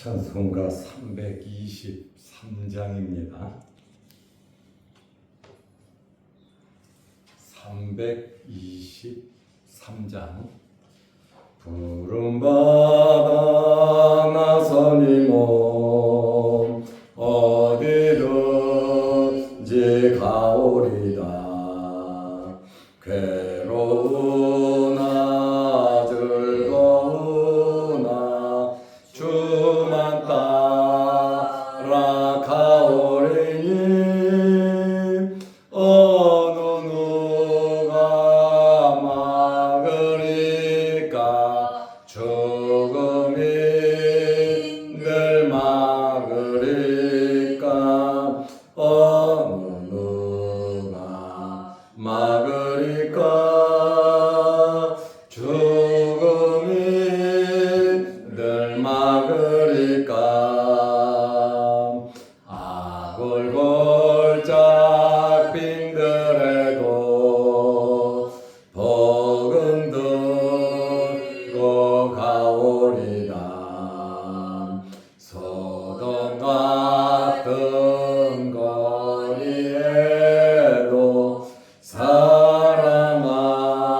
찬송가 323장입니다. 323장. 푸른바다 나서니 몸 어디든지 가오리다. 괴로우나 즐거우나 주만 따라 가오리니 어느 누가 막으리까. 죽음이 늘 막으리까. 어느 누가 막으리까. 죽음이 늘 막으리까. 악을 골짝 빈들에도 복음 들고 가오리다. 소돔 같은 거리에도 사랑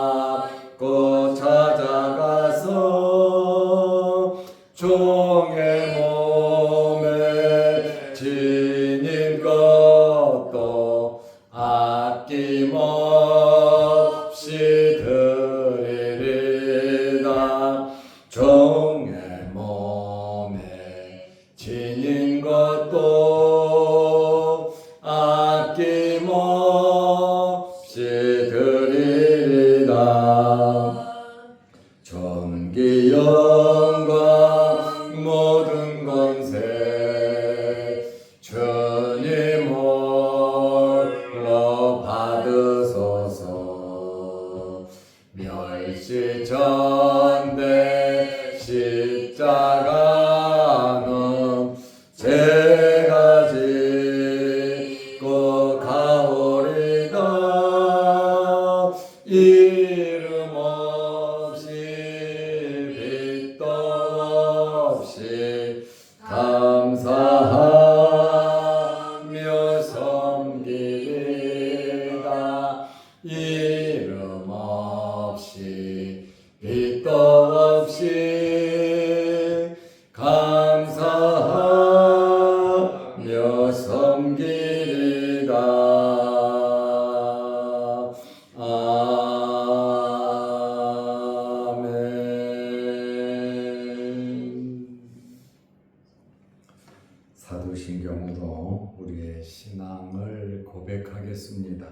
앞고 찾아가서 종의 몸에 지닌 것도 아낌없이 드리리다. 종의 몸에 지닌 것도 아낌없이 드리리다. 전기 영광 모든 권세 주님 홀로 받으소서. 멸시전대 십자가는 제가 짓고 가오리다. 이름 없이 빛도 없이 감사하며 섬기리다. 이름 없이 빛도 없이 감사하며 섬기리다. 사도신경으로 우리의 신앙을 고백하겠습니다.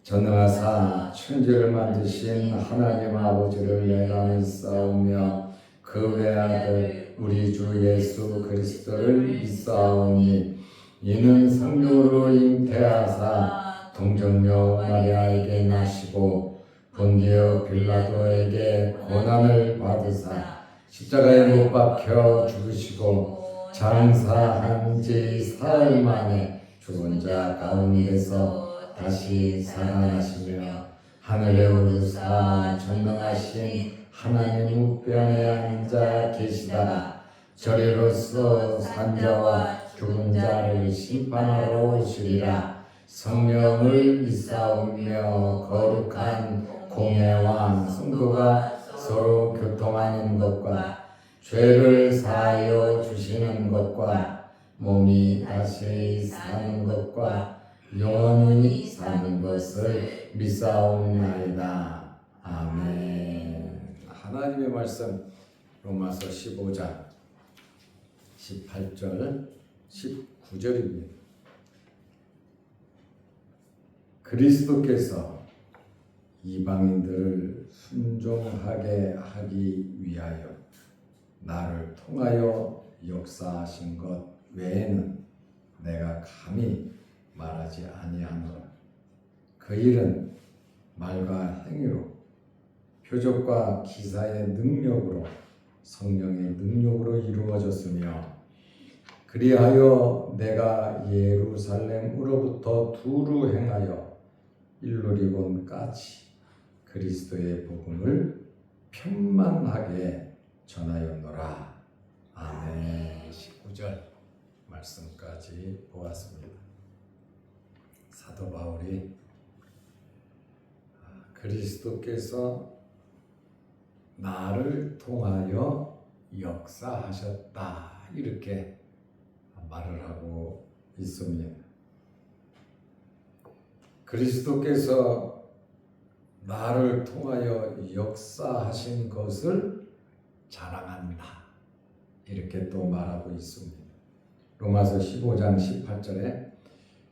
전능하사 천지를 만드신 하나님 아버지를 내가 믿사오며 그 외아들 우리 주 예수 그리스도를 믿사오니 이는 성령으로 잉태하사 동정녀 마리아에게 나시고 본디오 빌라도에게 고난을 받으사 십자가에 못 박혀 죽으시고 장사한 지 사흘 만에 죽은 자 가운데서 다시 살아나시며 하늘에 오르사 전능하신 하나님 우편에 앉아 계시다가 저리로서 산자와 죽은 자를 심판하러 오시리라. 성령을 믿사오며 거룩한 공회와 성도가 서로 교통하는 것과 죄를 사하여 주시는 것과 몸이 다시 사는 것과 영원히 사는 것을 믿사옵나이다. 아멘. 하나님의 말씀 로마서 15장 18절 19절입니다. 그리스도께서 이방인들을 순종하게 하기 위하여 나를 통하여 역사하신 것 외에는 내가 감히 말하지 아니하노라. 그 일은 말과 행위로 표적과 기사의 능력으로 성령의 능력으로 이루어졌으며 그리하여 내가 예루살렘으로부터 두루 행하여 일루리곤까지 그리스도의 복음을 편만하게 전하였노라. 아멘. 19절 말씀까지 보았습니다. 사도 바울이 그리스도께서 나를 통하여 역사하셨다 이렇게 말을 하고 있습니다. 그리스도께서 나를 통하여 역사하신 것을 자랑한다 이렇게 또 말하고 있습니다. 로마서 15장 18절에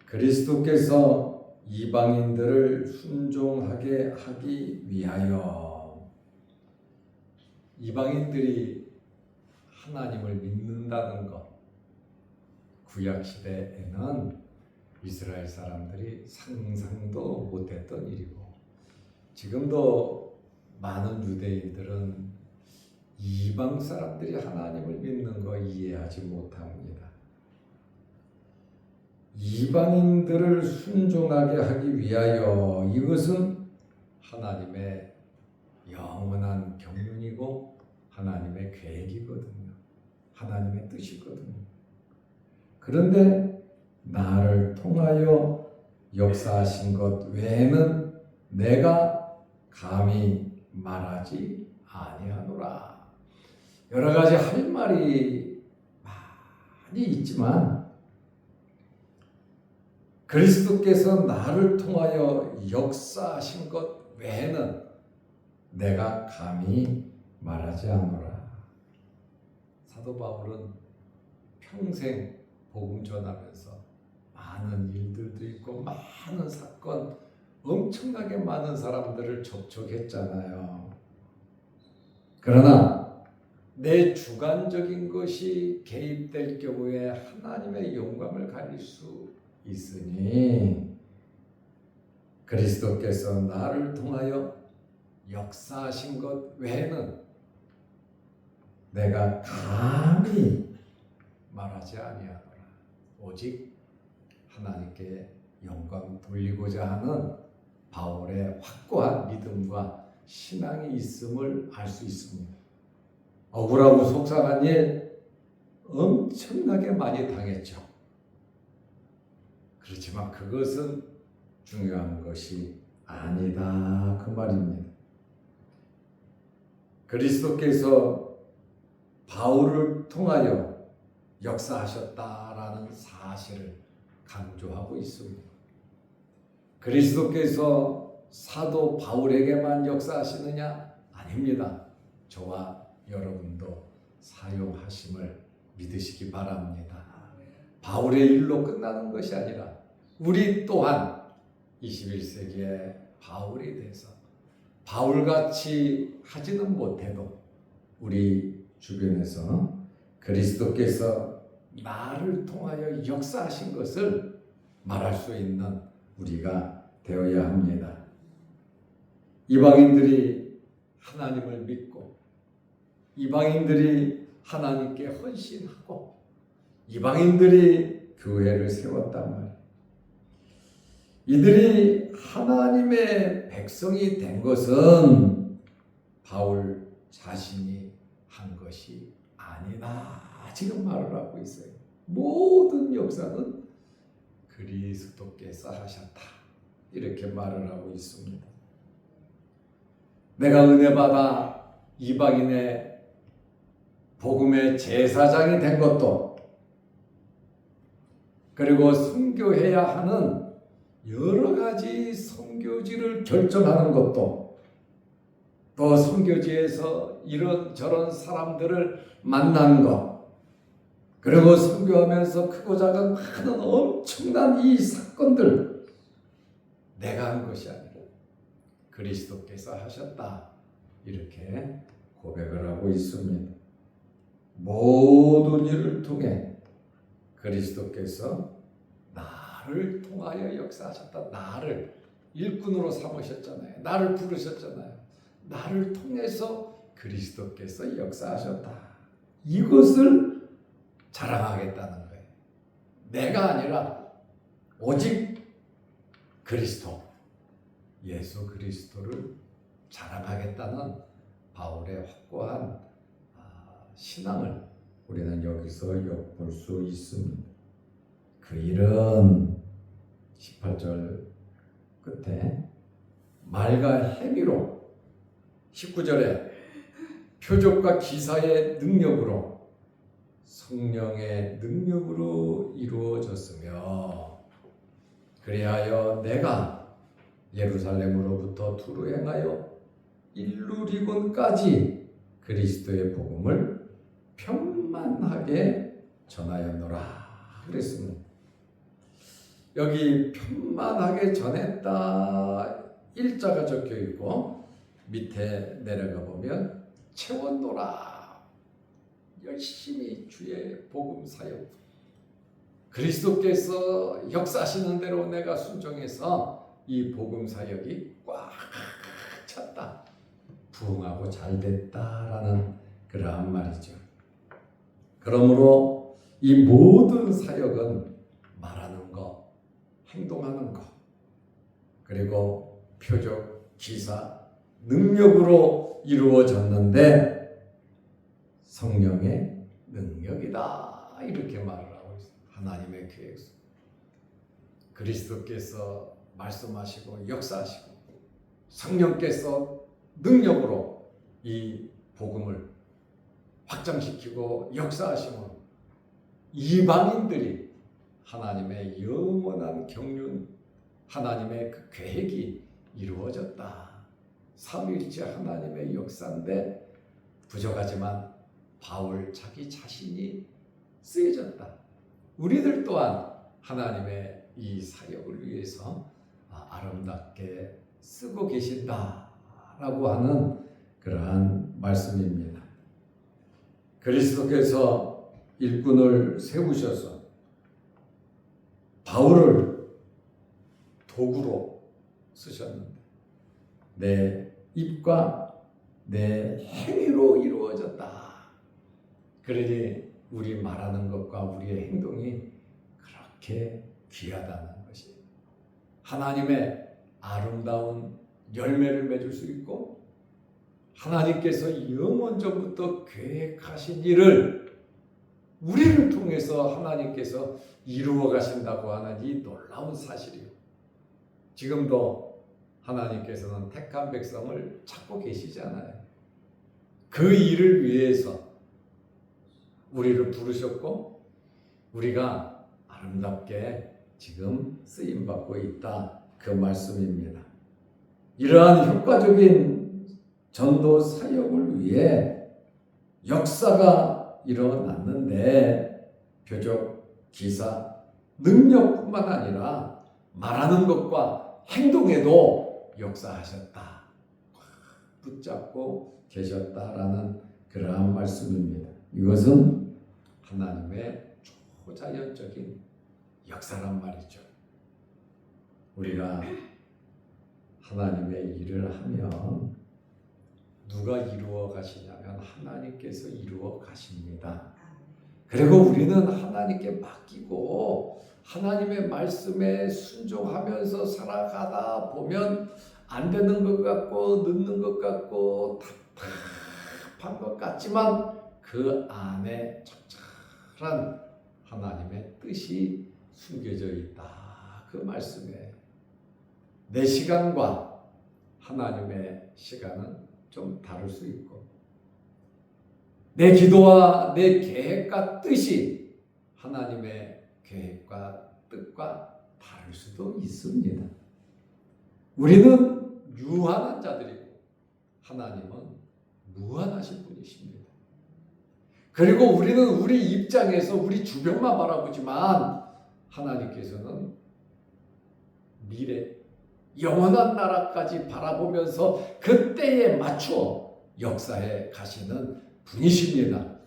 그리스도께서 이방인들을 순종하게 하기 위하여, 이방인들이 하나님을 믿는다는 것, 구약 시대에는 이스라엘 사람들이 상상도 못했던 일이고, 지금도 많은 유대인들은 이방 사람들이 하나님을 믿는 거 이해하지 못합니다. 이방인들을 순종하게 하기 위하여, 이것은 하나님의 영원한 경륜이고 하나님의 계획이거든요. 하나님의 뜻이거든요. 그런데 나를 통하여 역사하신 것 외에는 내가 감히 말하지 아니하노라. 여러 가지 할 말이 많이 있지만 그리스도께서 나를 통하여 역사하신 것 외에는 내가 감히 말하지 않노라. 사도 바울은 평생 복음 전하면서 많은 일들도 있고 많은 사건, 엄청나게 많은 사람들을 접촉했잖아요. 그러나 내 주관적인 것이 개입될 경우에 하나님의 영광을 가릴 수 있으니 그리스도께서 나를 통하여 역사하신 것 외에는 내가 감히 말하지 아니하노라. 오직 하나님께 영광 돌리고자 하는 바울의 확고한 믿음과 신앙이 있음을 알 수 있습니다. 억울하고 속상한 일 엄청나게 많이 당했죠. 그렇지만 그것은 중요한 것이 아니다 그 말입니다. 그리스도께서 바울을 통하여 역사하셨다라는 사실을 강조하고 있습니다. 그리스도께서 사도 바울에게만 역사하시느냐? 아닙니다. 저와 여러분도 사용하심을 믿으시기 바랍니다. 바울의 일로 끝나는 것이 아니라 우리 또한 21세기의 바울이 돼서 바울같이 하지는 못해도 우리 주변에서 그리스도께서 나를 통하여 역사하신 것을 말할 수 있는 우리가 되어야 합니다. 이방인들이 하나님을 믿고 이방인들이 하나님께 헌신하고 이방인들이 교회를 세웠단 말이에요. 이들이 하나님의 백성이 된 것은 바울 자신이 한 것이 아니다. 지금 말을 하고 있어요. 모든 역사는 그리스도께서 하셨다. 이렇게 말을 하고 있습니다. 내가 은혜 받아 이방인의 복음의 제사장이 된 것도, 그리고 선교해야 하는 여러 가지 선교지를 결정하는 것도, 또 선교지에서 이런저런 사람들을 만난 것, 그리고 선교하면서 크고 작은 많은 엄청난 이 사건들 내가 한 것이 아니라 그리스도께서 하셨다. 이렇게 고백을 하고 있습니다. 모든 일을 통해 그리스도께서 나를 통하여 역사하셨다. 나를 일꾼으로 삼으셨잖아요. 나를 부르셨잖아요. 나를 통해서 그리스도께서 역사하셨다. 이것을 자랑하겠다는 거예요. 내가 아니라 오직 그리스도, 예수 그리스도를 자랑하겠다는 바울의 확고한 신앙을 우리는 여기서 엿볼 수 있습니다. 그 일은 18절 끝에 말과 행위로, 19절에 표적과 기사의 능력으로, 성령의 능력으로 이루어졌으며, 그리하여 내가 예루살렘으로부터 두루 행하여 일루리곤까지 그리스도의 복음을 편만하게 전하였노라 그랬습니다. 여기 편만하게 전했다 일자가 적혀 있고 밑에 내려가 보면 채웠노라. 열심히 주의 복음 사역, 그리스도께서 역사하시는 대로 내가 순종해서 이 복음 사역이 꽉 찼다, 부흥하고 잘 됐다라는 그러한 말이죠. 그러므로 이 모든 사역은 말하는 것, 행동하는 것, 그리고 표적, 기사, 능력으로 이루어졌는데 성령의 능력이다 이렇게 말을 하고 있습니다. 하나님의 계획, 그리스도께서 말씀하시고 역사하시고 성령께서 능력으로 이 복음을 확장시키고 역사하시면 이방인들이 하나님의 영원한 경륜, 하나님의 그 계획이 이루어졌다. 삼위일체 하나님의 역사인데 부족하지만 바울 자기 자신이 쓰여졌다. 우리들 또한 하나님의 이 사역을 위해서 아름답게 쓰고 계신다라고 하는 그러한 말씀입니다. 그리스도께서 일꾼을 세우셔서 바울을 도구로 쓰셨는데 내 입과 내 행위로 이루어졌다. 그러니 우리 말하는 것과 우리의 행동이 그렇게 귀하다는 것이 하나님의 아름다운 열매를 맺을 수 있고 하나님께서 영원전부터 계획하신 일을 우리를 통해서 하나님께서 이루어 가신다고 하는 이 놀라운 사실이요. 지금도 하나님께서는 택한 백성을 찾고 계시잖아요. 그 일을 위해서 우리를 부르셨고 우리가 아름답게 지금 쓰임받고 있다. 그 말씀입니다. 이러한 효과적인 전도 사역을 위해 역사가 일어났는데 표적, 기사, 능력뿐만 아니라 말하는 것과 행동에도 역사하셨다. 붙잡고 계셨다라는 그러한 말씀입니다. 이것은 하나님의 초자연적인 역사란 말이죠. 우리가 하나님의 일을 하면 누가 이루어 가시냐면 하나님께서 이루어 가십니다. 그리고 우리는 하나님께 맡기고 하나님의 말씀에 순종하면서 살아가다 보면 안 되는 것 같고 늦는 것 같고 답답한 것 같지만 그 안에 적절한 하나님의 뜻이 숨겨져 있다. 그 말씀에 내 시간과 하나님의 시간은 좀 다를 수 있고 내 기도와 내 계획과 뜻이 하나님의 계획과 뜻과 다를 수도 있습니다. 우리는 유한한 자들이고 하나님은 무한하신 분이십니다. 그리고 우리는 우리 입장에서 우리 주변만 바라보지만 하나님께서는 미래 영원한 나라까지 바라보면서 그때에 맞추어 역사해 가시는 분이십니다.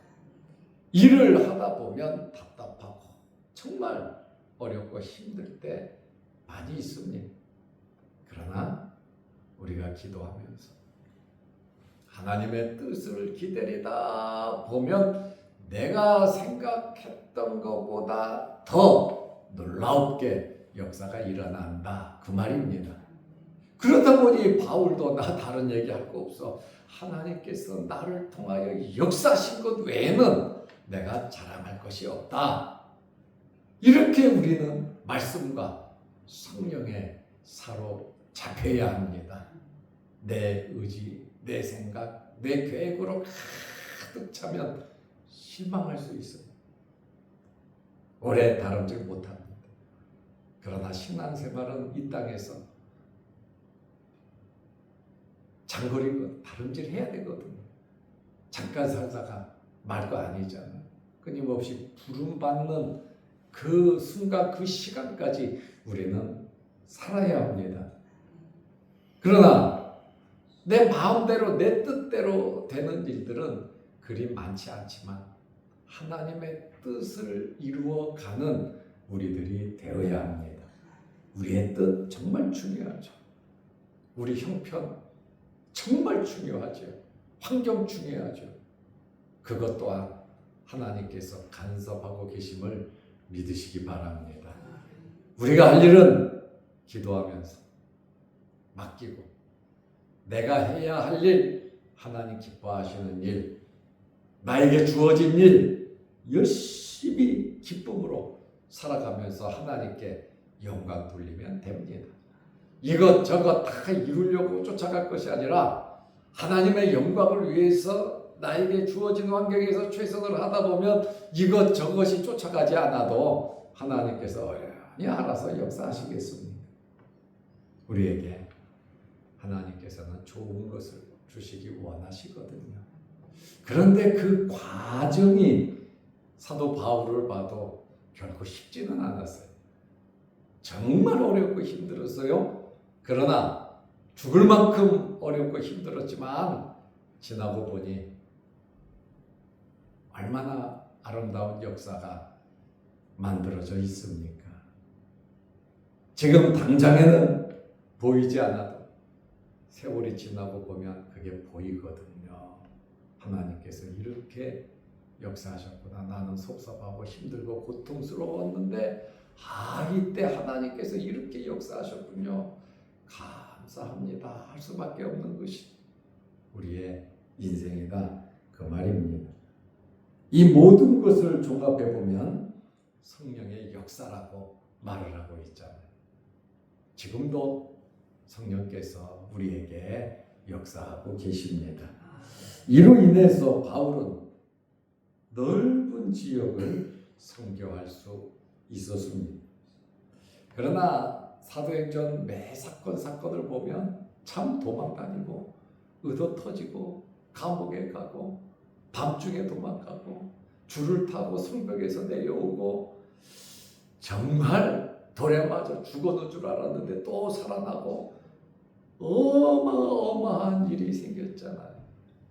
일을 하다 보면 답답하고 정말 어렵고 힘들 때 많이 있습니다. 그러나 우리가 기도하면서 하나님의 뜻을 기다리다 보면 내가 생각했던 것보다 더 놀랍게 역사가 일어난다. 그 말입니다. 그러다 보니 바울도 나 다른 얘기할 거 없어. 하나님께서 나를 통하여 역사하신 것 외에는 내가 자랑할 것이 없다. 이렇게 우리는 말씀과 성령에 사로잡혀야 합니다. 내 의지, 내 생각, 내 계획으로 가득 차면 실망할 수 있어요. 오래 다름질 못합니다. 그러나 신앙생활은 이 땅에서 장거리 다름질 해야 되거든요. 잠깐 살다가 말 거 아니잖아요. 끊임없이 부름받는 그 순간, 그 시간까지 우리는 살아야 합니다. 그러나 내 마음대로, 내 뜻대로 되는 일들은 그리 많지 않지만 하나님의 뜻을 이루어가는 우리들이 되어야 합니다. 우리의 뜻 정말 중요하죠. 우리 형편 정말 중요하죠. 환경 중요하죠. 그것 또한 하나님께서 간섭하고 계심을 믿으시기 바랍니다. 우리가 할 일은 기도하면서 맡기고, 내가 해야 할 일, 하나님 기뻐하시는 일, 나에게 주어진 일 열심히 기쁨으로 살아가면서 하나님께 영광 돌리면 됩니다. 이것저것 다 이루려고 쫓아갈 것이 아니라 하나님의 영광을 위해서 나에게 주어진 환경에서 최선을 하다 보면 이것저것이 쫓아가지 않아도 하나님께서 어련히 알아서 역사하시겠습니다. 우리에게 하나님께서는 좋은 것을 주시기 원하시거든요. 그런데 그 과정이 사도 바울을 봐도 결코 쉽지는 않았어요. 정말 어렵고 힘들었어요. 그러나 죽을 만큼 어렵고 힘들었지만 지나고 보니 얼마나 아름다운 역사가 만들어져 있습니까? 지금 당장에는 보이지 않아도 세월이 지나고 보면 그게 보이거든요. 하나님께서 이렇게 역사하셨구나. 나는 섭섭하고 힘들고 고통스러웠는데 이때 하나님께서 이렇게 역사하셨군요. 감사합니다. 할 수밖에 없는 것이 우리의 인생이다. 그 말입니다. 이 모든 것을 종합해 보면 성령의 역사라고 말을 하고 있잖아요. 지금도 성령께서 우리에게 역사하고 계십니다. 이로 인해서 바울은 넓은 지역을 선교할 수 있었습니다. 그러나 사도행전 매 사건을 보면 참 도망다니고 의도 터지고 감옥에 가고 밤중에 도망가고 줄을 타고 성벽에서 내려오고 정말 돌에 맞아 죽어는 줄 알았는데 또 살아나고 어마어마한 일이 생겼잖아요.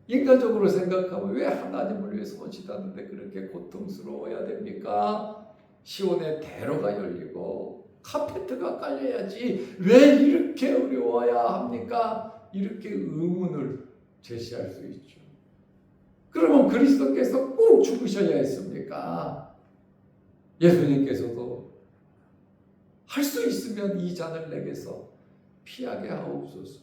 인간적으로 생각하면 왜 하나님을 위해서 오시다는데 그렇게 고통스러워야 됩니까? 시온의 대로가 열리고 카페트가 깔려야지 왜 이렇게 어려워야 합니까? 이렇게 의문을 제시할 수 있죠. 그러면 그리스도께서 꼭 죽으셔야 했습니까? 예수님께서도 할 수 있으면 이 잔을 내게서 피하게 하옵소서.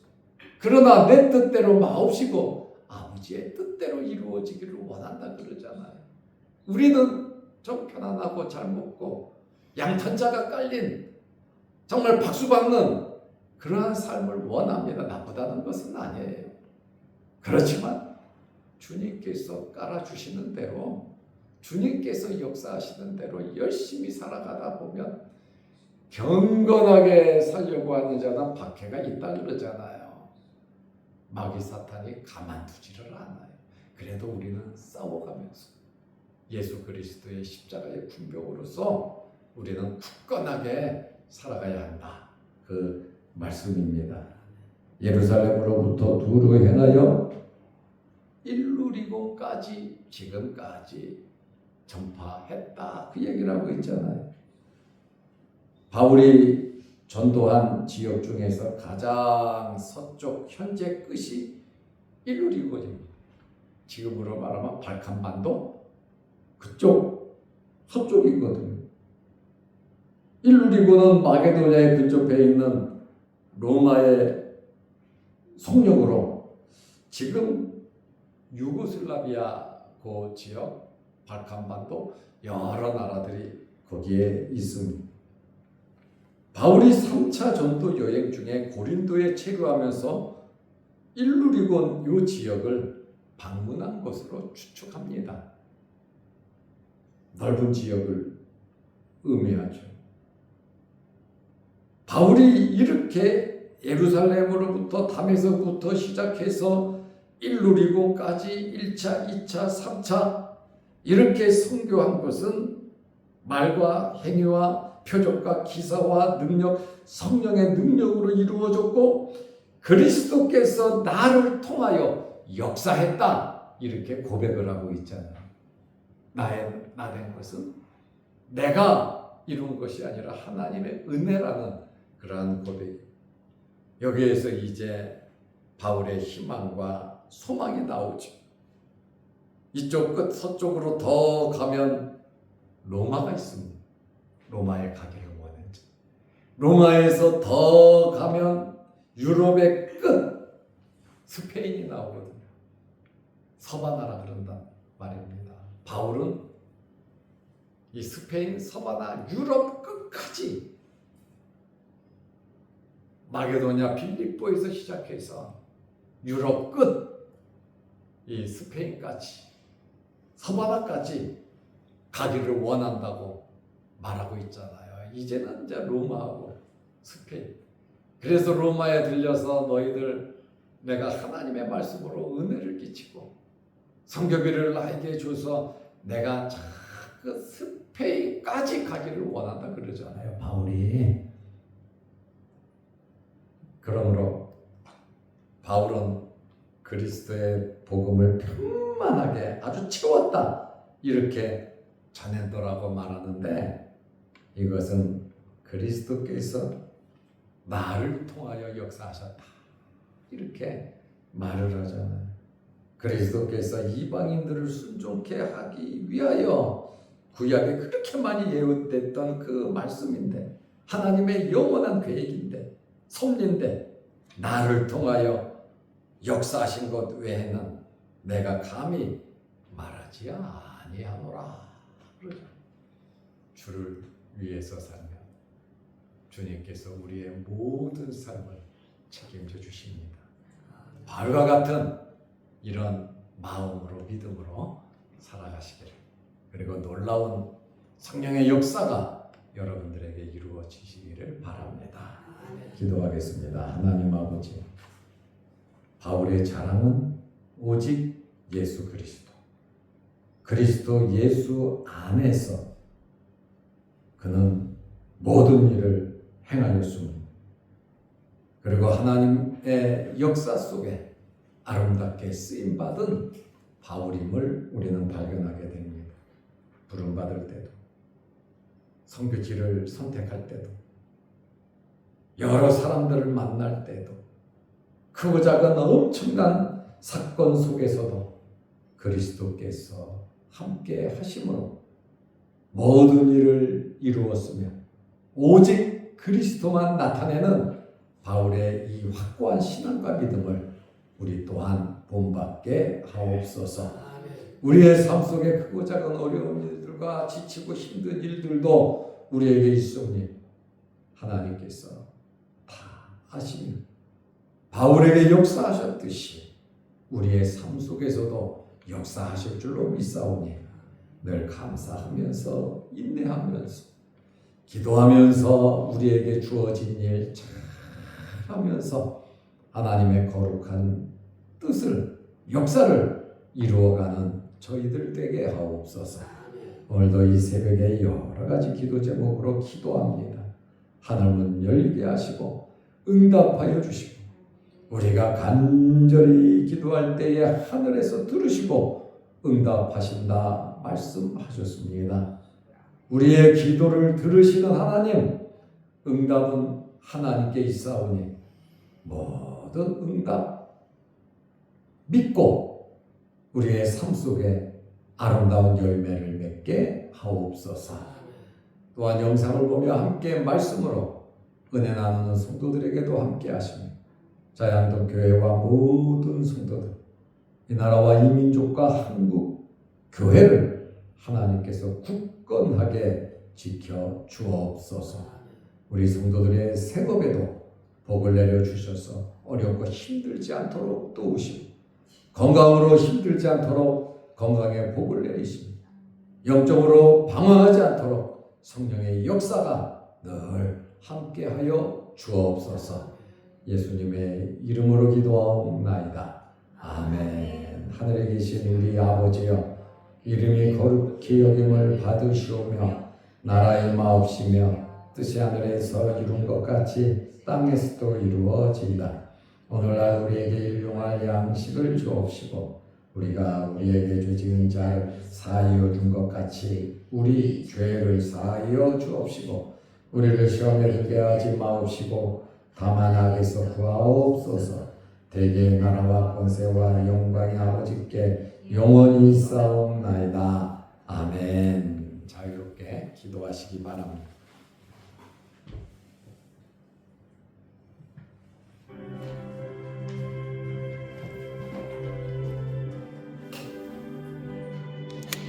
그러나 내 뜻대로 마옵시고 아버지의 뜻대로 이루어지기를 원한다 그러잖아요. 우리는 좀 편안하고 잘 먹고 양탄자가 깔린 정말 박수받는 그러한 삶을 원합니다. 나쁘다는 것은 아니에요. 그렇지만 주님께서 깔아주시는 대로, 주님께서 역사하시는 대로 열심히 살아가다 보면 경건하게 살려고 하는 자는 박해가 있다 그러잖아요. 마귀 사탄이 가만두지를 않아요. 그래도 우리는 싸워가면서 예수 그리스도의 십자가의 군병으로서 우리는 굳건하게 살아가야 한다. 그 말씀입니다. 예루살렘으로부터 두로 행하여 일루리고까지 지금까지 전파했다. 그 얘기를 하고 있잖아요. 바울이 전도한 지역 중에서 가장 서쪽 현재 끝이 일루리고입니다. 지금으로 말하면 발칸반도 그쪽 서쪽이거든요. 일루리고는 마게도냐에 근접해 있는 로마의 속력으로 지금 유고슬라비아 그 지역 발칸반도 여러 나라들이 거기에 있습니다. 바울이 3차 전도 여행 중에 고린도에 체류하면서 일루리곤 이 지역을 방문한 것으로 추측합니다. 넓은 지역을 의미하죠. 바울이 이렇게 예루살렘으로부터 담에서부터 시작해서 일루리곤까지 1차, 2차, 3차 이렇게 선교한 것은 말과 행위와 표적과 기사와 능력, 성령의 능력으로 이루어졌고 그리스도께서 나를 통하여 역사했다 이렇게 고백을 하고 있잖아요. 나 된 것은 내가 이룬 것이 아니라 하나님의 은혜라는 그러한 고백이 여기에서 이제 바울의 희망과 소망이 나오죠. 이쪽 끝 서쪽으로 더 가면 로마가 있습니다. 로마에 가기를 원했죠. 로마에서 더 가면 유럽의 끝 스페인이 나오거든요. 서바나라 그런단 말입니다. 바울은 이 스페인 서바나 유럽 끝까지 마게도냐 빌립보에서 시작해서 유럽 끝 이 스페인까지 서바나까지 가기를 원한다고 말하고 있잖아요. 이제는 이제 로마하고 스페인. 그래서 로마에 들려서 너희들 내가 하나님의 말씀으로 은혜를 끼치고 성교비를 나에게 줘서 내가 그 스페인까지 가기를 원한다 그러잖아요. 바울이. 그러므로 바울은 그리스도의 복음을 편만하게 아주 채웠다 이렇게 전했더라고 말하는데 이것은 그리스도께서 나를 통하여 역사하셨다 이렇게 말을 하잖아요. 그리스도께서 이방인들을 순종케 하기 위하여 구약에 그렇게 많이 예언됐던 그 말씀인데 하나님의 영원한 계획인데 섭리인데 나를 통하여 역사하신 것 외에는 내가 감히 말하지 아니하노라 그러죠. 주를 위해서 살면 주님께서 우리의 모든 삶을 책임져 주십니다. 바울과 같은 이런 마음으로 믿음으로 살아가시기를 그리고 놀라운 성령의 역사가 여러분들에게 이루어지시기를 바랍니다. 기도하겠습니다. 하나님 아버지, 바울의 자랑은 오직 예수 그리스도. 그리스도 예수 안에서 그는 모든 일을 행하였습니다. 그리고 하나님의 역사 속에 아름답게 쓰임받은 바울임을 우리는 발견하게 됩니다. 부름받을 때도, 선교지를 선택할 때도, 여러 사람들을 만날 때도, 크고 작은 엄청난 사건 속에서도 그리스도께서 함께 하심으로 모든 일을 이루었으며 오직 그리스도만 나타내는 바울의 이 확고한 신앙과 믿음을 우리 또한 본받게 하옵소서. 우리의 삶 속에 크고 작은 어려운 일들과 지치고 힘든 일들도 우리에게 있으니 하나님께서 다 아시며 바울에게 역사하셨듯이 우리의 삶 속에서도 역사하실 줄로 믿사오니 늘 감사하면서 인내하면서 기도하면서 우리에게 주어진 일 잘하면서 하나님의 거룩한 뜻을 역사를 이루어가는 저희들 되게 하옵소서. 오늘도 이 새벽에 여러 가지 기도 제목으로 기도합니다. 하늘문 열리게 하시고 응답하여 주시고 우리가 간절히 기도할 때에 하늘에서 들으시고 응답하신다 말씀하셨습니다. 우리의 기도를 들으시는 하나님, 응답은 하나님께 있사오니 모든 응답 믿고 우리의 삶 속에 아름다운 열매를 맺게 하옵소서. 또한 영상을 보며 함께 말씀으로 은혜 나누는 성도들에게도 함께 하시며 자양동 교회와 모든 성도들, 이 나라와 이 민족과 한국 교회를 하나님께서 굳건하게 지켜 주옵소서. 우리 성도들의 생업에도 복을 내려 주셔서 어렵고 힘들지 않도록 도우시고 건강으로 힘들지 않도록 건강에 복을 내리시고 영적으로 방황하지 않도록 성령의 역사가 늘 함께하여 주옵소서. 예수님의 이름으로 기도하옵나이다. 아멘. 하늘에 계신 우리 아버지여, 이름이 거룩히 여김을 받으시오며 나라의 마옵시며 뜻이 하늘에서 이룬 것 같이 땅에서도 이루어지이다. 오늘날 우리에게 일용할 양식을 주옵시고 우리가 우리에게 죄지은 자를 사하여 준 것 같이 우리 죄를 사하여 주옵시고 우리를 시험에 들게 하지 마옵시고 다만 악에서 구하옵소서. 대개의 나라와 권세와 영광이 아버지께 영원히 있사옵나이다. 아멘. 자유롭게 기도하시기 바랍니다.